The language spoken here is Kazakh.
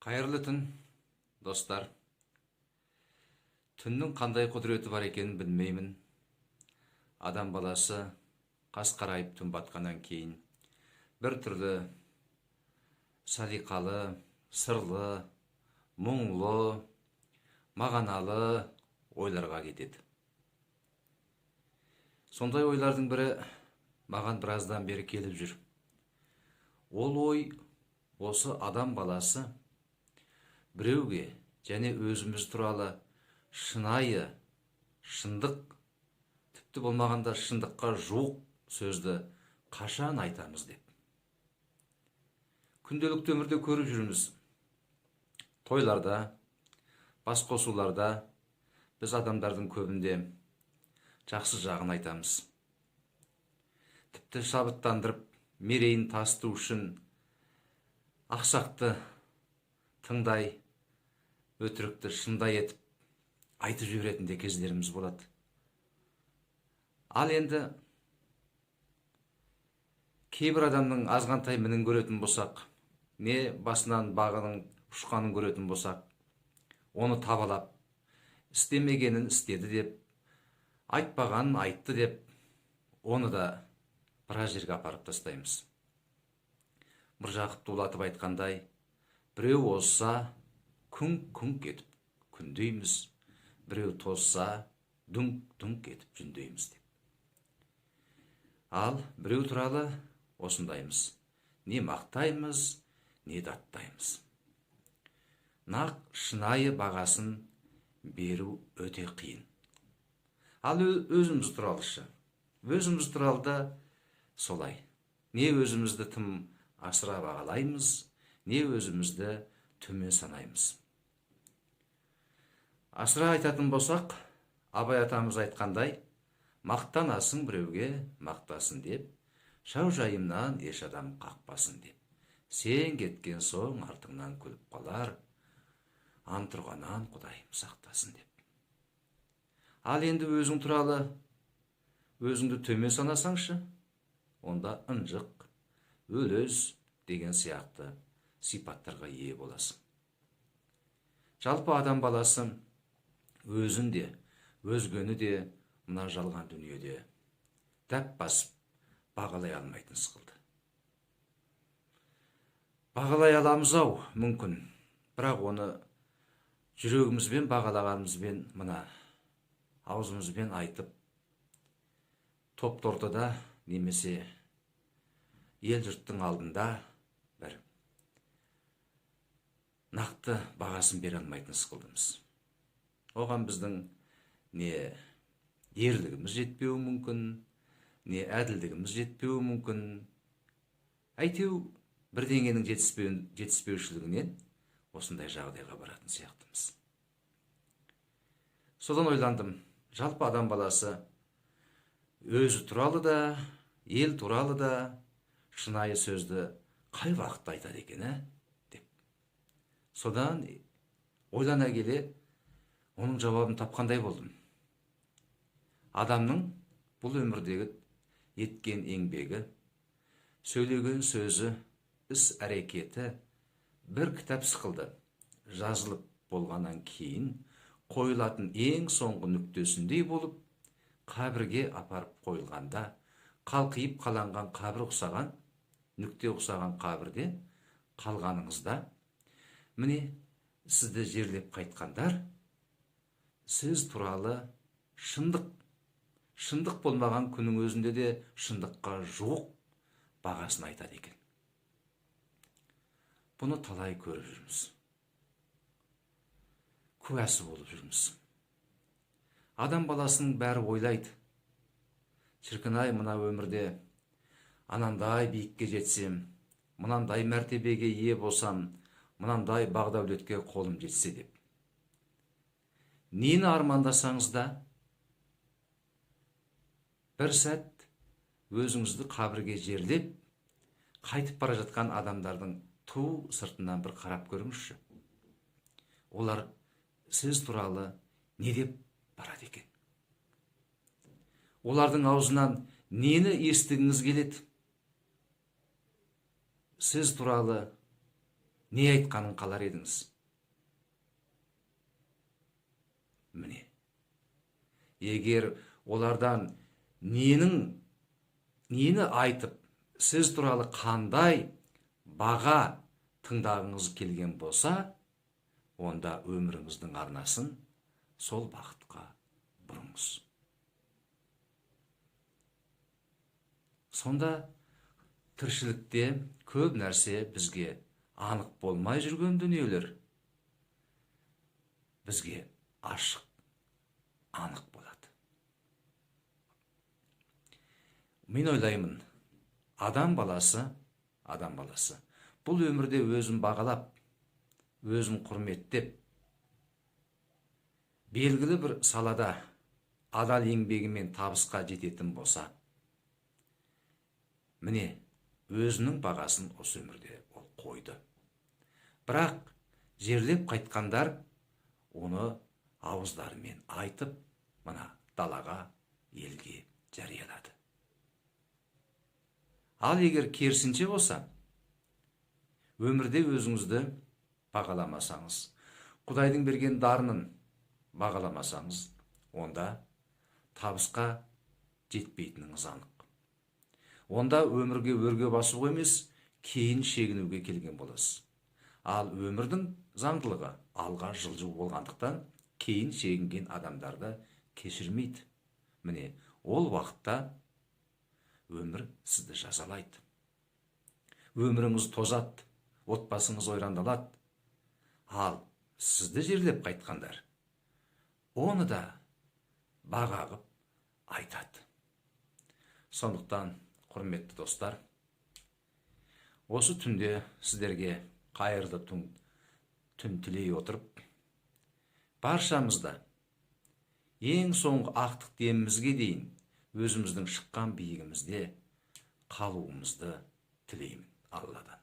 Қайырлы түн, достар. Түннің қандай құдіреті бар екенін білмеймін. Адам баласы қас қарайып түн батқаннан кейін бір түрлі салиқалы, сырлы, мұңлы, мағыналы ойларға кетеді. Сондай ойлардың бірі маған біраздан бері келіп жүр. Ол ой осы адам баласы біреуге және өзіміз туралы шынайы, шындық, тіпті болмағанда шындыққа жуық сөзді қашан айтамыз деп. Күнделікті өмірде көріп жүрміз. Тойларда, бас қосуларда біз адамдардың көбінде жақсы жағын айтамыз. Тіпті шабыттандырып, мерейін тасыту үшін ақсақты, тыңдай, өтірікті шындай етіп айтып жіберетін де кездеріміз болады. Ал енді кейбір адамның азғантай мінін көретін болсақ, не басынан бағының ұшқанын көретін болсақ, оны табалап, істемегенін істеді деп, айтпағанын айтты деп, оны да біраз жерге апарып тастаймыз. Міржақып Дулатов айтқандай, біреу озса, күңк-күңк етіп күндейміз, біреу тозса, дүңк-дүңк етіп жүндейміз деп. Ал біреу туралы осындаймыз: не мақтаймыз, не даттаймыз. Нақ шынайы бағасын беру өте қиын. Ал өзіміз туралышы. Өзіміз туралы да солай. Не өзімізді тым асыра бағалаймыз, не өзімізді төмен санаймыз. Асыра айтатын болсақ, Абай атамыз айтқандай, мақтанасың біреуге мақтасын деп, шау жайымнан еш адам қақпасын деп. Сен кеткен соң артыңнан күліп қалар, антұрғаннан Құдайым сақтасын деп. Ал енді өзің туралы өзіңді төмен санасаңшы, онда ынжық, өлез деген сияқты сипаттарға ие боласың. Жалпы адам баласы өзін де, өзгені де мына жалған дүниеде дәп басып бағалай алмайтын сықылды. Бағалай аламыз-ау, мүмкін, бірақ оны жүрегімізбен бағалағанымызбен, мына аузымызбен айтып, топ-ортада немесе ел жұрттың алдында бір нақты бағасын бере алмайтын сықылдымыз. Оған біздің не ерлігіміз жетпеуі мүмкін, не әділдігіміз жетпеуі мүмкін. Әйтеу бірдеңенің жетіспеушілігінен осындай жағдайға баратын сияқтымыз. Содан ойландым, жалпы адам баласы өзі туралы да, ел туралы да шынайы сөзді қай уақытта айтады екен, деп. Содан ойлана келе оның жауабын тапқандай болдым. Адамның бұл өмірдегі еткен еңбегі, сөйлеген сөзі, іс әрекеті бір кітап сықылды жазылып болғаннан кейін қойылатын ең соңғы нүктесіндей болып, қабірге апарып қойылғанда қалқиып қаланған қабір ұқсаған, нүкте ұқсаған қабірде қалғаныңызда, міне сізді жерлеп қайтқандар, сіз туралы шындық болмаған күнің өзінде де шындыққа жуық бағасын айтады екен. Бұны талай көріп жүрміз. Куәсі болып жүрміз. Адам баласының бәрі ойлайды, шіркін-ай, мына өмірде анандай биікке жетсем, мынандай мәртебеге ие болсам, мынандай бақ-дәулетке қолым жетсе деп. Нені армандасаңыз да, бір сәт өзіңізді қабірге жерлеп, қайтып бара жатқан адамдардың ту сыртынан бір қарап көріңізші. Олар сіз туралы не деп барады екен? Олардың аузынан нені естігіңіз келеді? Сіз туралы не айтқанын қалар едіңіз? Міне, егер олардан нені айтып, сіз туралы қандай баға тыңдағыңыз келген болса, онда өміріңіздің арнасын сол бағытқа бұрыңыз. Сонда тіршілікте көп нәрсе бізге анық болмай жүрген дүниелер бізге ашық, анық болады. Мен ойлаймын, адам баласы бұл өмірде өзін бағалап, өзін құрметтеп, белгілі бір салада адал еңбегімен табысқа жететін болса, міне, өзінің бағасын осы өмірде ол қойды. Бірақ жерлеп қайтқандар оны ауыздарымен айтып, мына далаға, елге жариялады. Ал егер керісінше болса, өмірде өзіңізді бағаламасаңыз, Құдайдың берген дарынын бағаламасаңыз, онда табысқа жетпейтініңіз анық. Онда өмірге өрге басуға емес, кейін шегінуге келген боласыз. Ал өмірдің заңдылығы алға жылжу болғандықтан, кейін шегінген адамдарды кешірмейді. Міне, ол уақытта өмір сізді жазалайды. Өміріңіз тозады, отбасыңыз ойрандалады. Ал сізді жерлеп қайтқандар, оны да баға қып айтады. Сондықтан, құрметті достар, осы түнде сіздерге қайырлы түн тілей отырып, баршамызда ең соңғы ақтық демімізге дейін өзіміздің шыққан биігімізде қалуымызды тілеймін Алладан.